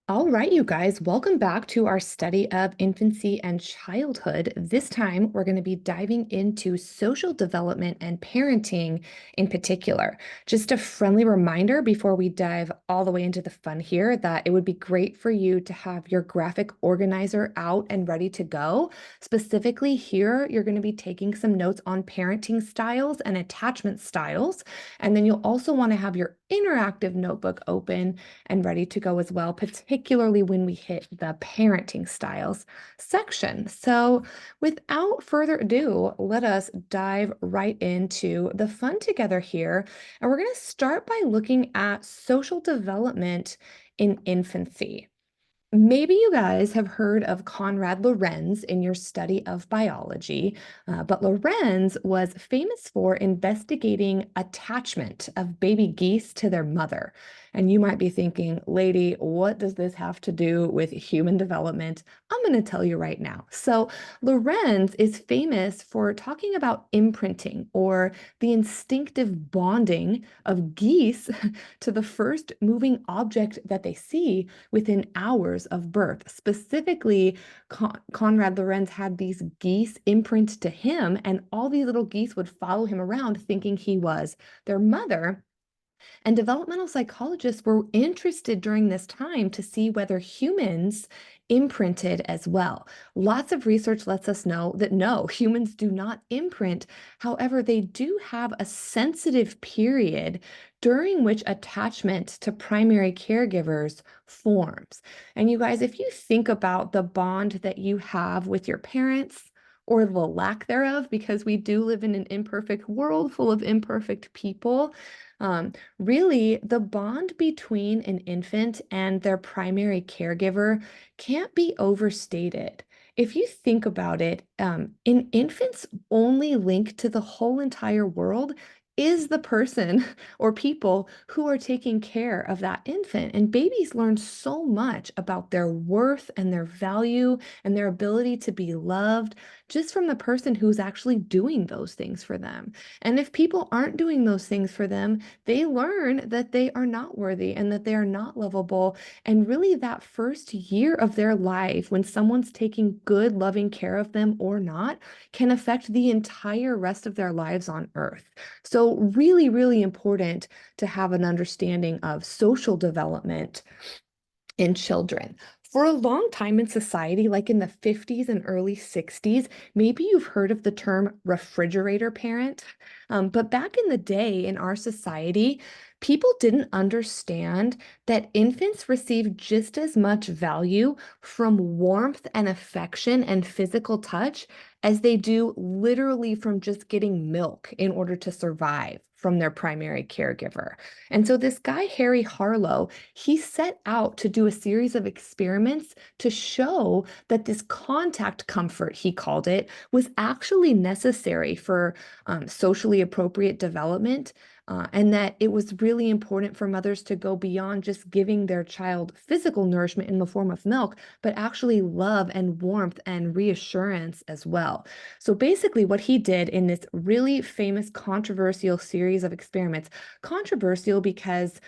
All right, you guys, welcome back to our study of infancy and childhood. This time, we're going to be diving into social development and parenting in particular. Just a friendly reminder before we dive all the way into the fun here that it would be great for you to have your graphic organizer out and ready to go. Specifically, here, you're going to be taking some notes on parenting styles and attachment styles. And then you'll also want to have your interactive notebook open and ready to go as well, particularly when we hit the parenting styles section. So, without further ado, let us dive right into the fun together here. And we're going to start by looking at social development in infancy. Maybe you guys have heard of Konrad Lorenz in your study of biology, but Lorenz was famous for investigating attachment of baby geese to their mother. And you might be thinking, lady, what does this have to do with human development? I'm going to tell you right now. So, Lorenz is famous for talking about imprinting or the instinctive bonding of geese to the first moving object that they see within hours of birth. Specifically, Konrad Lorenz had these geese imprint to him, and all these little geese would follow him around thinking he was their mother. And developmental psychologists were interested during this time to see whether humans imprinted as well. Lots of research lets us know that no, humans do not imprint. However, they do have a sensitive period during which attachment to primary caregivers forms. And you guys, if you think about the bond that you have with your parents, or the lack thereof, because we do live in an imperfect world full of imperfect people. Really, the bond between an infant and their primary caregiver can't be overstated. If you think about it, an infant's only link to the whole entire world is the person or people who are taking care of that infant. And babies learn so much about their worth and their value and their ability to be loved just from the person who's actually doing those things for them. And if people aren't doing those things for them, they learn that they are not worthy and that they are not lovable. And really, that first year of their life, when someone's taking good, loving care of them or not, can affect the entire rest of their lives on earth. So, really, really important to have an understanding of social development in children. For a long time in society, like in the 50s and early 60s, maybe you've heard of the term refrigerator parent. But back in the day in our society, people didn't understand that infants receive just as much value from warmth and affection and physical touch as they do literally from just getting milk in order to survive from their primary caregiver. And so this guy, Harry Harlow, he set out to do a series of experiments to show that this contact comfort, he called it, was actually necessary for socially appropriate development. And that it was really important for mothers to go beyond just giving their child physical nourishment in the form of milk, but actually love and warmth and reassurance as well. So basically, what he did in this really famous controversial series of experiments, controversial because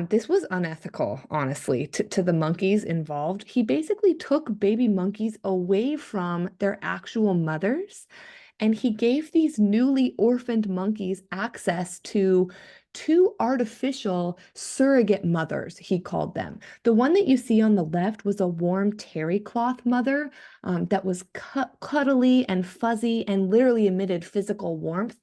this was unethical, honestly, to the monkeys involved. He basically took baby monkeys away from their actual mothers, and he gave these newly orphaned monkeys access to two artificial surrogate mothers, he called them. The one that you see on the left was a warm terry cloth mother that was cuddly and fuzzy and literally emitted physical warmth.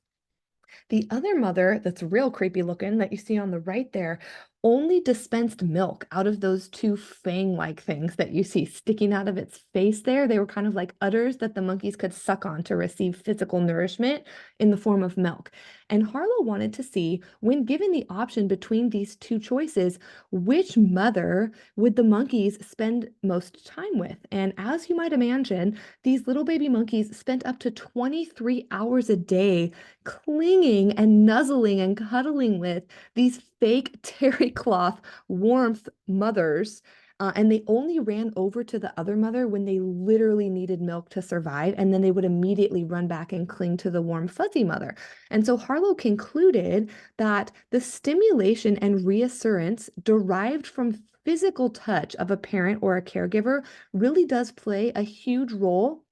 The other mother, that's real creepy looking, that you see on the right there, only dispensed milk out of those two fang-like things that you see sticking out of its face there. They were kind of like udders that the monkeys could suck on to receive physical nourishment in the form of milk. And Harlow wanted to see, when given the option between these two choices, which mother would the monkeys spend most time with? And as you might imagine, these little baby monkeys spent up to 23 hours a day clinging and nuzzling and cuddling with these fake terry cloth warmth mothers. And they only ran over to the other mother when they literally needed milk to survive. And then they would immediately run back and cling to the warm, fuzzy mother. And so Harlow concluded that the stimulation and reassurance derived from physical touch of a parent or a caregiver really does play a huge role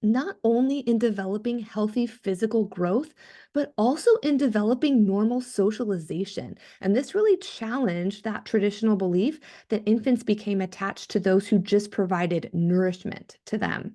not only in developing healthy physical growth, but also in developing normal socialization. And this really challenged that traditional belief that infants became attached to those who just provided nourishment to them.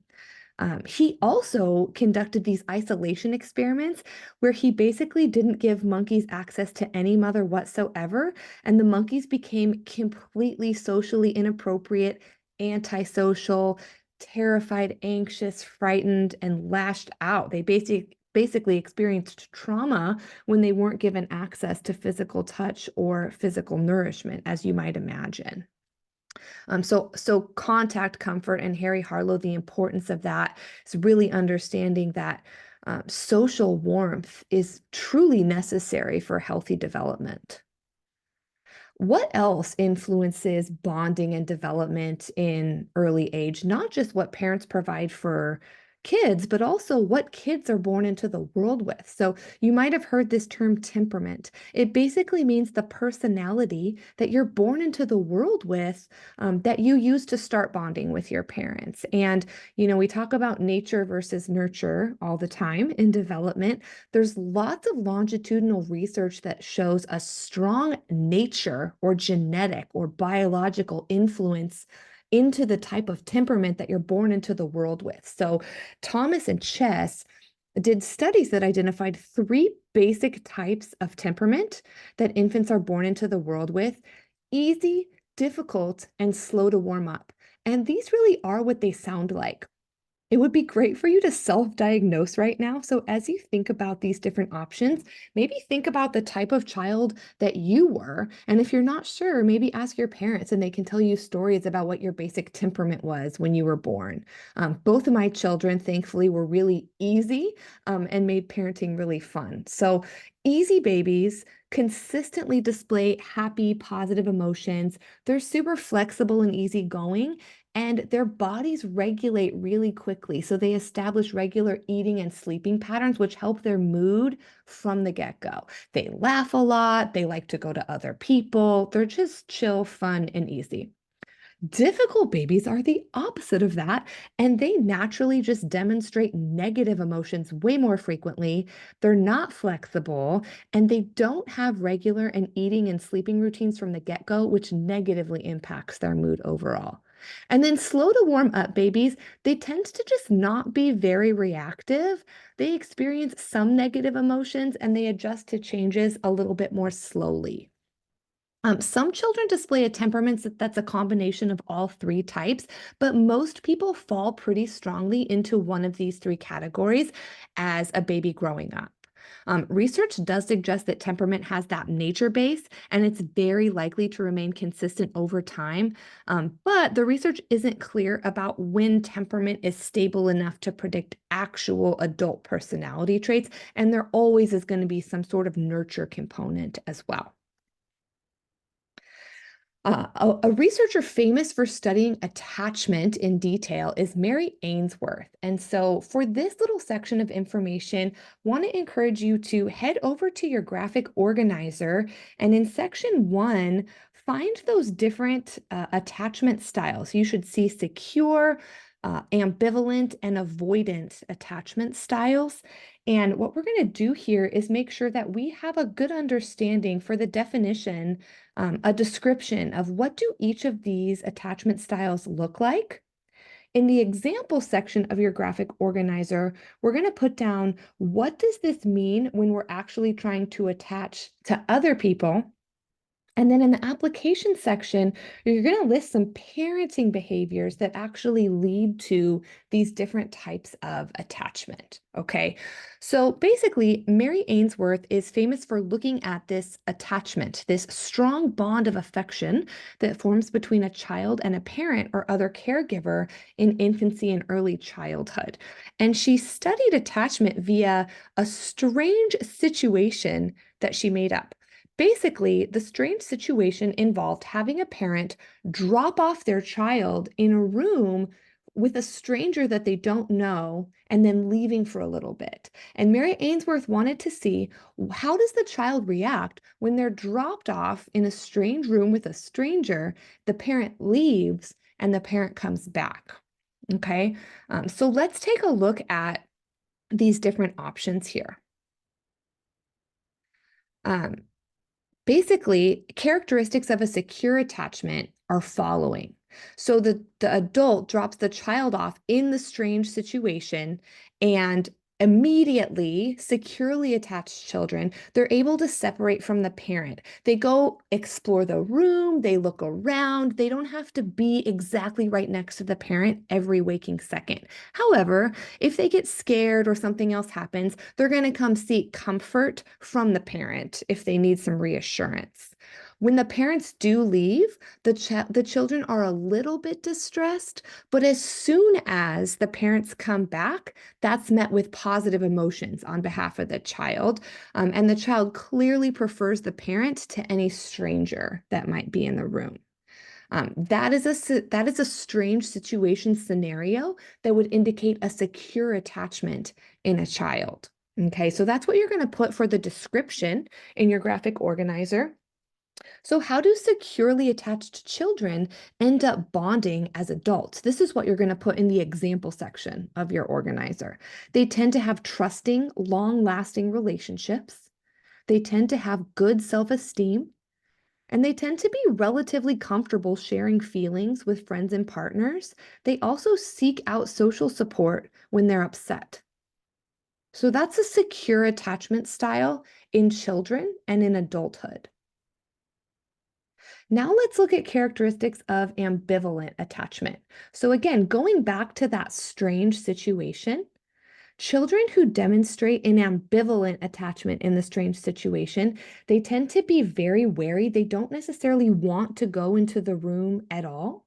He also conducted these isolation experiments where he basically didn't give monkeys access to any mother whatsoever, and the monkeys became completely socially inappropriate, antisocial, terrified, anxious, frightened, and lashed out. They basically experienced trauma when they weren't given access to physical touch or physical nourishment, as you might imagine. So contact comfort and Harry Harlow, the importance of that is really understanding that social warmth is truly necessary for healthy development. What else influences bonding and development in early age? Not just what parents provide for kids, but also what kids are born into the world with. So you might have heard this term temperament. It basically means the personality that you're born into the world with, that you use to start bonding with your parents. And, we talk about nature versus nurture all the time in development. There's lots of longitudinal research that shows a strong nature or genetic or biological influence into the type of temperament that you're born into the world with. So, Thomas and Chess did studies that identified three basic types of temperament that infants are born into the world with: easy, difficult, and slow to warm up. And these really are what they sound like. It would be great for you to self-diagnose right now. So as you think about these different options, maybe think about the type of child that you were. And if you're not sure, maybe ask your parents and they can tell you stories about what your basic temperament was when you were born. Both of my children, thankfully, were really easy, and made parenting really fun. So easy babies consistently display happy, positive emotions. They're super flexible and easygoing, and their bodies regulate really quickly. So they establish regular eating and sleeping patterns, which help their mood from the get-go. They laugh a lot. They like to go to other people. They're just chill, fun, and easy. Difficult babies are the opposite of that, and they naturally just demonstrate negative emotions way more frequently. They're not flexible, and they don't have regular and eating and sleeping routines from the get-go, which negatively impacts their mood overall. And then slow to warm up babies, they tend to just not be very reactive. They experience some negative emotions and they adjust to changes a little bit more slowly. Some children display a temperament that's a combination of all three types, but most people fall pretty strongly into one of these three categories as a baby growing up. Research does suggest that temperament has that nature base, and it's very likely to remain consistent over time. But the research isn't clear about when temperament is stable enough to predict actual adult personality traits, and there always is going to be some sort of nurture component as well. A researcher famous for studying attachment in detail is Mary Ainsworth. And so for this little section of information, want to encourage you to head over to your graphic organizer and in section 1, find those different attachment styles. You should see secure, ambivalent, and avoidant attachment styles. And what we're going to do here is make sure that we have a good understanding for the definition, a description of what do each of these attachment styles look like. In the example section of your graphic organizer, we're going to put down what does this mean when we're actually trying to attach to other people. And then in the application section, you're going to list some parenting behaviors that actually lead to these different types of attachment. Okay. So basically, Mary Ainsworth is famous for looking at this attachment, this strong bond of affection that forms between a child and a parent or other caregiver in infancy and early childhood. And she studied attachment via a strange situation that she made up. Basically, the strange situation involved having a parent drop off their child in a room with a stranger that they don't know and then leaving for a little bit. And Mary Ainsworth wanted to see, how does the child react when they're dropped off in a strange room with a stranger, the parent leaves and the parent comes back. Okay, so let's take a look at these different options here. Um, Basically, characteristics of a secure attachment are following. So the adult drops the child off in the strange situation, and immediately securely attached children, they're able to separate from the parent. They go explore the room, they look around, they don't have to be exactly right next to the parent every waking second. However, if they get scared or something else happens, they're going to come seek comfort from the parent if they need some reassurance. When the parents do leave, the children are a little bit distressed, but as soon as the parents come back, that's met with positive emotions on behalf of the child. And the child clearly prefers the parent to any stranger that might be in the room. That is a strange situation scenario that would indicate a secure attachment in a child. Okay, so that's what you're going to put for the description in your graphic organizer. So how do securely attached children end up bonding as adults? This is what you're going to put in the example section of your organizer. They tend to have trusting, long-lasting relationships. They tend to have good self-esteem. And they tend to be relatively comfortable sharing feelings with friends and partners. They also seek out social support when they're upset. So that's a secure attachment style in children and in adulthood. Now let's look at characteristics of ambivalent attachment. So again, going back to that strange situation, children who demonstrate an ambivalent attachment in the strange situation, they tend to be very wary. They don't necessarily want to go into the room at all.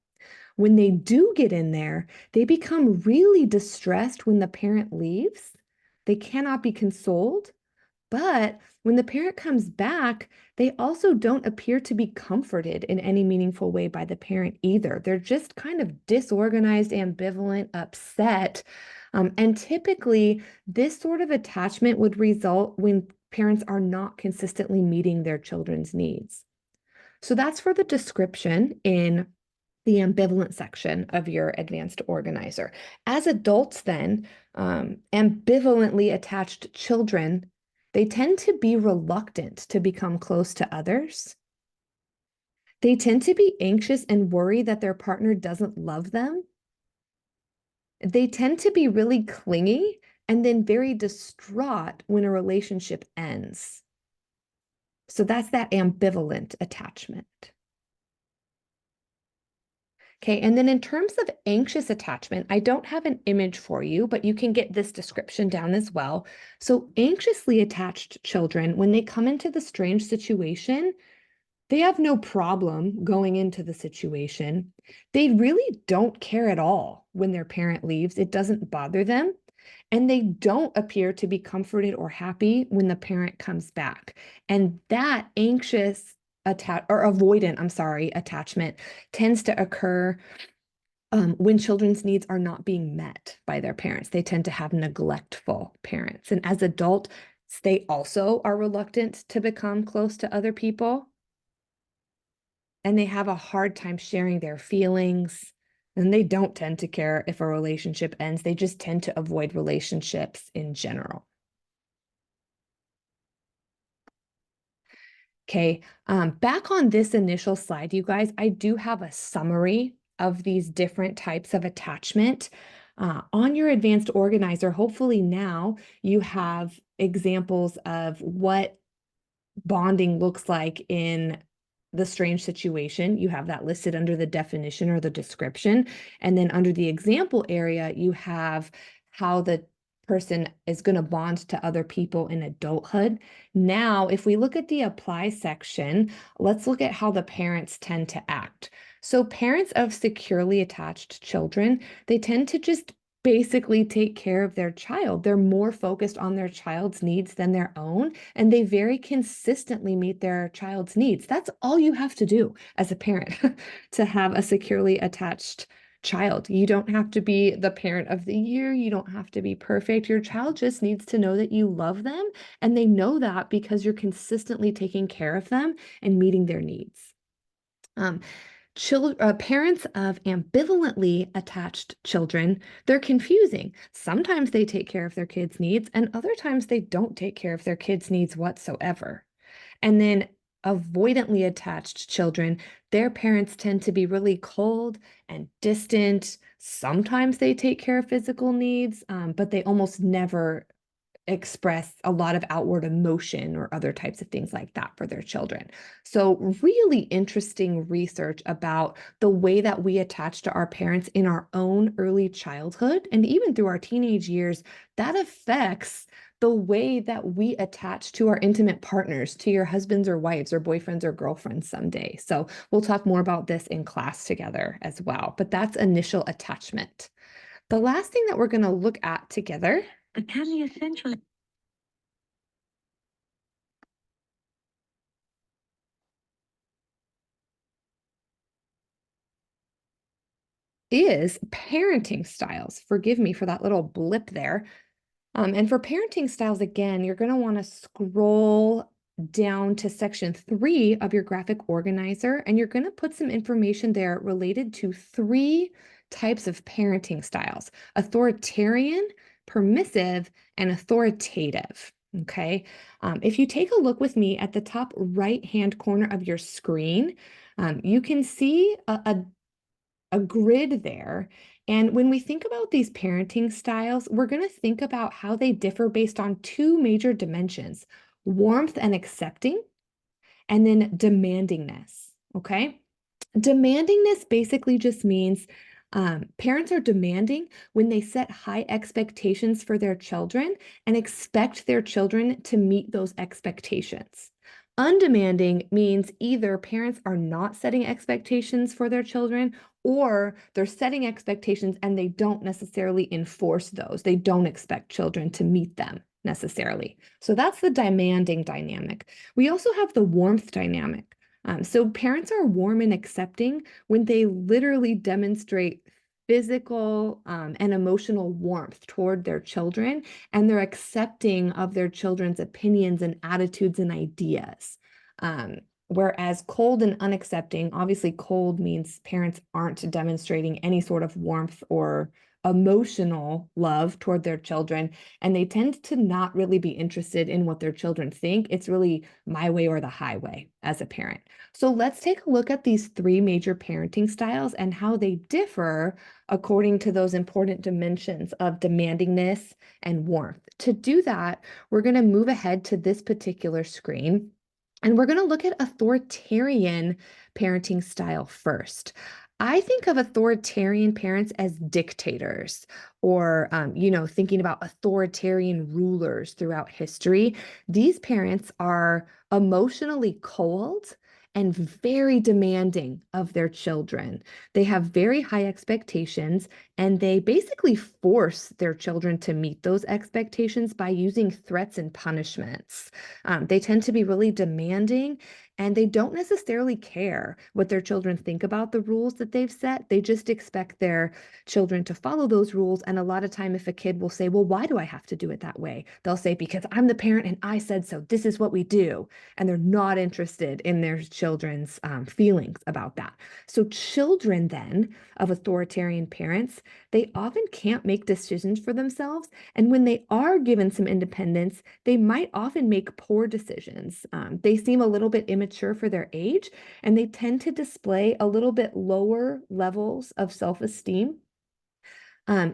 When they do get in there, they become really distressed when the parent leaves. They cannot be consoled. But when the parent comes back, they also don't appear to be comforted in any meaningful way by the parent either. They're just kind of disorganized, ambivalent, upset. And typically, this sort of attachment would result when parents are not consistently meeting their children's needs. So that's for the description in the ambivalent section of your advanced organizer. As adults, then, ambivalently attached children, they tend to be reluctant to become close to others. They tend to be anxious and worry that their partner doesn't love them. They tend to be really clingy and then very distraught when a relationship ends. So that's that ambivalent attachment. Okay, and then in terms of anxious attachment, I don't have an image for you, but you can get this description down as well. So anxiously attached children, when they come into the strange situation, they have no problem going into the situation. They really don't care at all when their parent leaves. It doesn't bother them. And they don't appear to be comforted or happy when the parent comes back. And that anxious avoidant, attachment tends to occur when children's needs are not being met by their parents. They tend to have neglectful parents. And as adults, they also are reluctant to become close to other people. And they have a hard time sharing their feelings. And they don't tend to care if a relationship ends. They just tend to avoid relationships in general. Okay, back on this initial slide, you guys, I do have a summary of these different types of attachment. On your advanced organizer, hopefully now you have examples of what bonding looks like in the strange situation. You have that listed under the definition or the description. And then under the example area, you have how the person is going to bond to other people in adulthood. Now, if we look at the apply section, let's look at how the parents tend to act. So parents of securely attached children, they tend to just basically take care of their child. They're more focused on their child's needs than their own, and they very consistently meet their child's needs. That's all you have to do as a parent to have a securely attached child. You don't have to be the parent of the year. You don't have to be perfect. Your child just needs to know that you love them, and they know that because you're consistently taking care of them and meeting their needs. Um, Parents of ambivalently attached children, they're confusing. Sometimes they take care of their kids' needs, and other times they don't take care of their kids' needs whatsoever. And then avoidantly attached children, their parents tend to be really cold and distant. Sometimes they take care of physical needs, but they almost never express a lot of outward emotion or other types of things like that for their children. So, really interesting research about the way that we attach to our parents in our own early childhood and even through our teenage years, that affects the way that we attach to our intimate partners, to your husbands or wives or boyfriends or girlfriends someday. So, we'll talk more about this in class together as well. But that's initial attachment. The last thing that we're going to look at together can be essentially is parenting styles. Forgive me for that little blip there. And for parenting styles, again, you're going to want to scroll down to section 3 of your graphic organizer, and you're going to put some information there related to 3 types of parenting styles: authoritarian, permissive, and authoritative. Okay. If you take a look with me at the top right-hand corner of your screen, you can see a grid there. And when we think about these parenting styles, we're going to think about how they differ based on 2 major dimensions: warmth and accepting, and then demandingness. Okay. Demandingness basically just means parents are demanding when they set high expectations for their children and expect their children to meet those expectations. Undemanding means either parents are not setting expectations for their children, or they're setting expectations and they don't necessarily enforce those. They don't expect children to meet them necessarily. So that's the demanding dynamic. We also have the warmth dynamic. So parents are warm and accepting when they literally demonstrate physical and emotional warmth toward their children, and they're accepting of their children's opinions and attitudes and ideas. Whereas cold and unaccepting, obviously cold means parents aren't demonstrating any sort of warmth or emotional love toward their children, and they tend to not really be interested in what their children think. It's really my way or the highway as a parent. So let's take a look at these 3 major parenting styles and how they differ according to those important dimensions of demandingness and warmth. To do that, we're going to move ahead to this particular screen. And we're going to look at authoritarian parenting style first. I think of authoritarian parents as dictators, or, thinking about authoritarian rulers throughout history. These parents are emotionally cold and very demanding of their children. They have very high expectations, and they basically force their children to meet those expectations by using threats and punishments. They tend to be really demanding, and they don't necessarily care what their children think about the rules that they've set. They just expect their children to follow those rules. And a lot of time, if a kid will say, well, why do I have to do it that way? They'll say, because I'm the parent and I said so. This is what we do. And they're not interested in their children's feelings about that. So children then of authoritarian parents, they often can't make decisions for themselves. And when they are given some independence, they might often make poor decisions. They seem a little bit immature for their age, and they tend to display a little bit lower levels of self-esteem,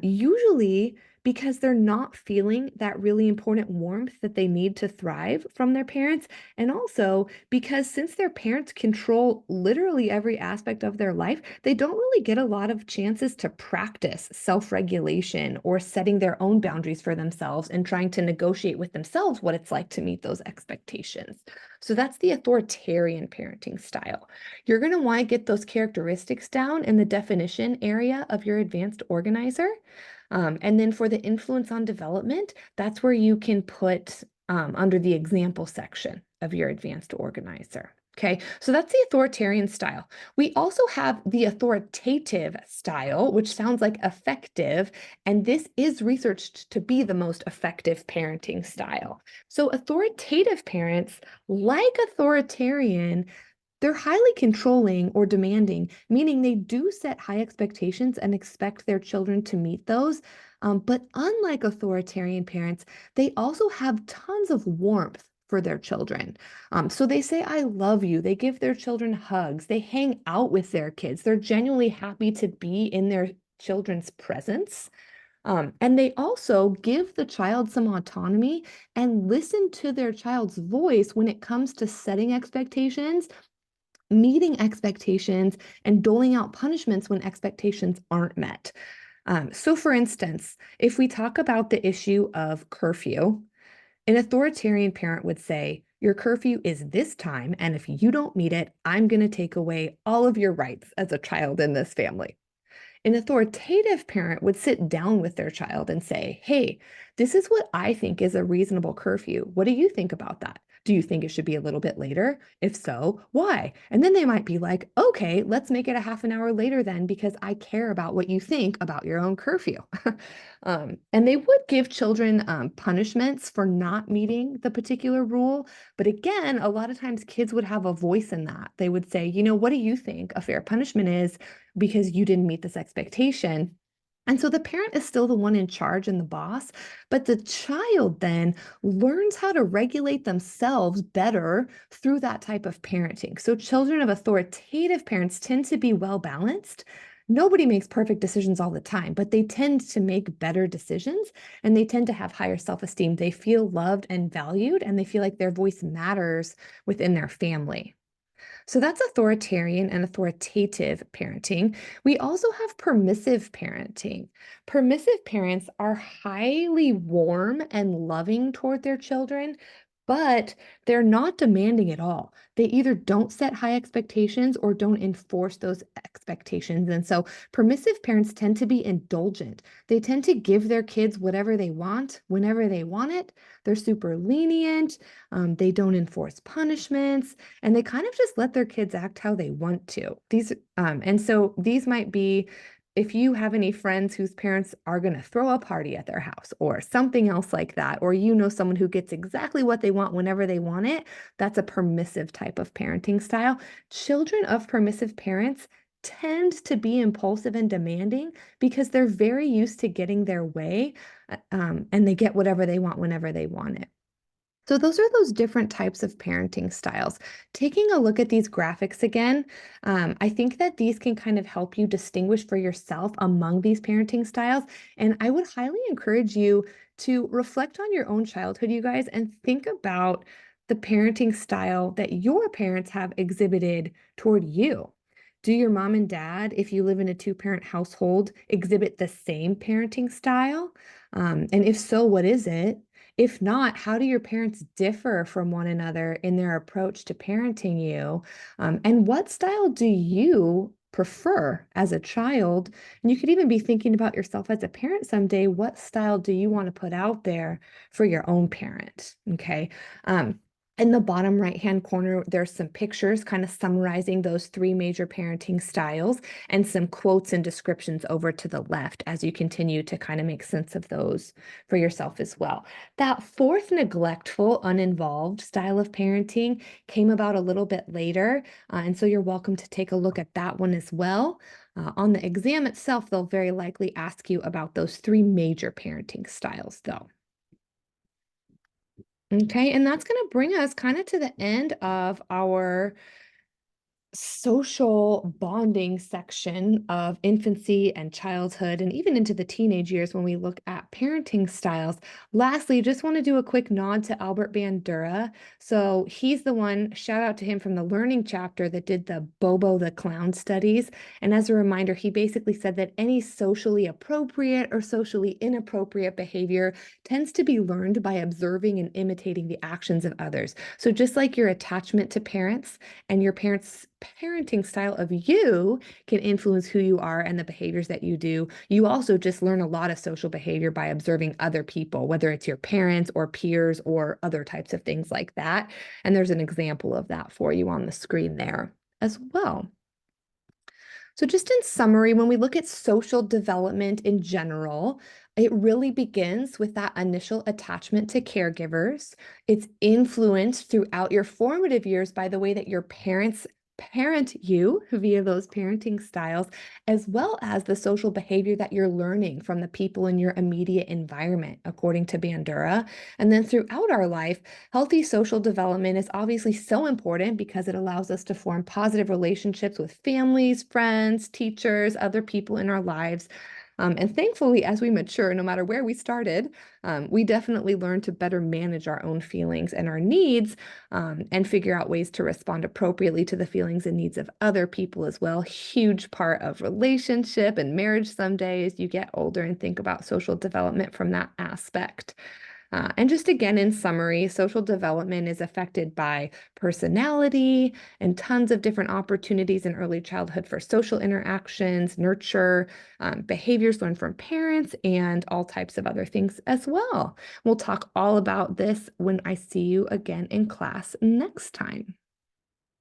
usually because they're not feeling that really important warmth that they need to thrive from their parents. And also because since their parents control literally every aspect of their life, they don't really get a lot of chances to practice self-regulation or setting their own boundaries for themselves and trying to negotiate with themselves what it's like to meet those expectations. So that's the authoritarian parenting style. You're going to want to get those characteristics down in the definition area of your advanced organizer. And then for the influence on development, that's where you can put under the example section of your advanced organizer. Okay, so that's the authoritarian style. We also have the authoritative style, which sounds like effective, and this is researched to be the most effective parenting style. So, authoritative parents, like authoritarian, they're highly controlling or demanding, meaning they do set high expectations and expect their children to meet those. But unlike authoritarian parents, they also have tons of warmth for their children. So they say, I love you. They give their children hugs. They hang out with their kids. They're genuinely happy to be in their children's presence. And they also give the child some autonomy and listen to their child's voice when it comes to setting expectations, meeting expectations, and doling out punishments when expectations aren't met. So, for instance, if we talk about the issue of curfew, an authoritarian parent would say, your curfew is this time, and if you don't meet it, I'm going to take away all of your rights as a child in this family. An authoritative parent would sit down with their child and say, hey, this is what I think is a reasonable curfew. What do you think about that? Do you think it should be a little bit later? If so, why? And then they might be like, okay, let's make it a half an hour later then because I care about what you think about your own curfew. And they would give children punishments for not meeting the particular rule. But again, a lot of times kids would have a voice in that. They would say, what do you think a fair punishment is because you didn't meet this expectation? And so the parent is still the one in charge and the boss, but the child then learns how to regulate themselves better through that type of parenting. So children of authoritative parents tend to be well balanced. Nobody makes perfect decisions all the time, but they tend to make better decisions and they tend to have higher self-esteem. They feel loved and valued, and they feel like their voice matters within their family. So that's authoritarian and authoritative parenting. We also have permissive parenting. Permissive parents are highly warm and loving toward their children, but they're not demanding at all. They either don't set high expectations or don't enforce those expectations. And so permissive parents tend to be indulgent. They tend to give their kids whatever they want, whenever they want it. They're super lenient. They don't enforce punishments, and they kind of just let their kids act how they want to. And so these might be if you have any friends whose parents are going to throw a party at their house or something else like that, or someone who gets exactly what they want whenever they want it, that's a permissive type of parenting style. Children of permissive parents tend to be impulsive and demanding because they're very used to getting their way, and they get whatever they want whenever they want it. So those are those different types of parenting styles. Taking a look at these graphics again, I think that these can kind of help you distinguish for yourself among these parenting styles. And I would highly encourage you to reflect on your own childhood, you guys, and think about the parenting style that your parents have exhibited toward you. Do your mom and dad, if you live in a two-parent household, exhibit the same parenting style? And if so, what is it? If not, how do your parents differ from one another in their approach to parenting you? And what style do you prefer as a child? And you could even be thinking about yourself as a parent someday. What style do you want to put out there for your own parent? Okay. In the bottom right-hand corner, there's some pictures kind of summarizing those three major parenting styles and some quotes and descriptions over to the left as you continue to kind of make sense of those for yourself as well. That fourth neglectful, uninvolved style of parenting came about a little bit later, and so you're welcome to take a look at that one as well. On the exam itself, they'll very likely ask you about those three major parenting styles, though. Okay, and that's going to bring us kind of to the end of our social bonding section of infancy and childhood, and even into the teenage years when we look at parenting styles. Lastly, just want to do a quick nod to Albert Bandura. So he's the one, shout out to him from the learning chapter that did the Bobo the Clown studies. And as a reminder, he basically said that any socially appropriate or socially inappropriate behavior tends to be learned by observing and imitating the actions of others. So just like your attachment to parents and your parents parenting style of you can influence who you are and the behaviors that you do. You also just learn a lot of social behavior by observing other people, whether it's your parents or peers or other types of things like that. And there's an example of that for you on the screen there as well. So, just in summary, when we look at social development in general, it really begins with that initial attachment to caregivers. It's influenced throughout your formative years by the way that your parents parent you via those parenting styles, as well as the social behavior that you're learning from the people in your immediate environment, according to Bandura. And then throughout our life, healthy social development is obviously so important because it allows us to form positive relationships with families, friends, teachers, other people in our lives. And thankfully, as we mature, no matter where we started, we definitely learn to better manage our own feelings and our needs, and figure out ways to respond appropriately to the feelings and needs of other people as well. Huge part of relationship and marriage someday as you get older and think about social development from that aspect. And just again, in summary, social development is affected by personality and tons of different opportunities in early childhood for social interactions, nurture, behaviors learned from parents, and all types of other things as well. We'll talk all about this when I see you again in class next time.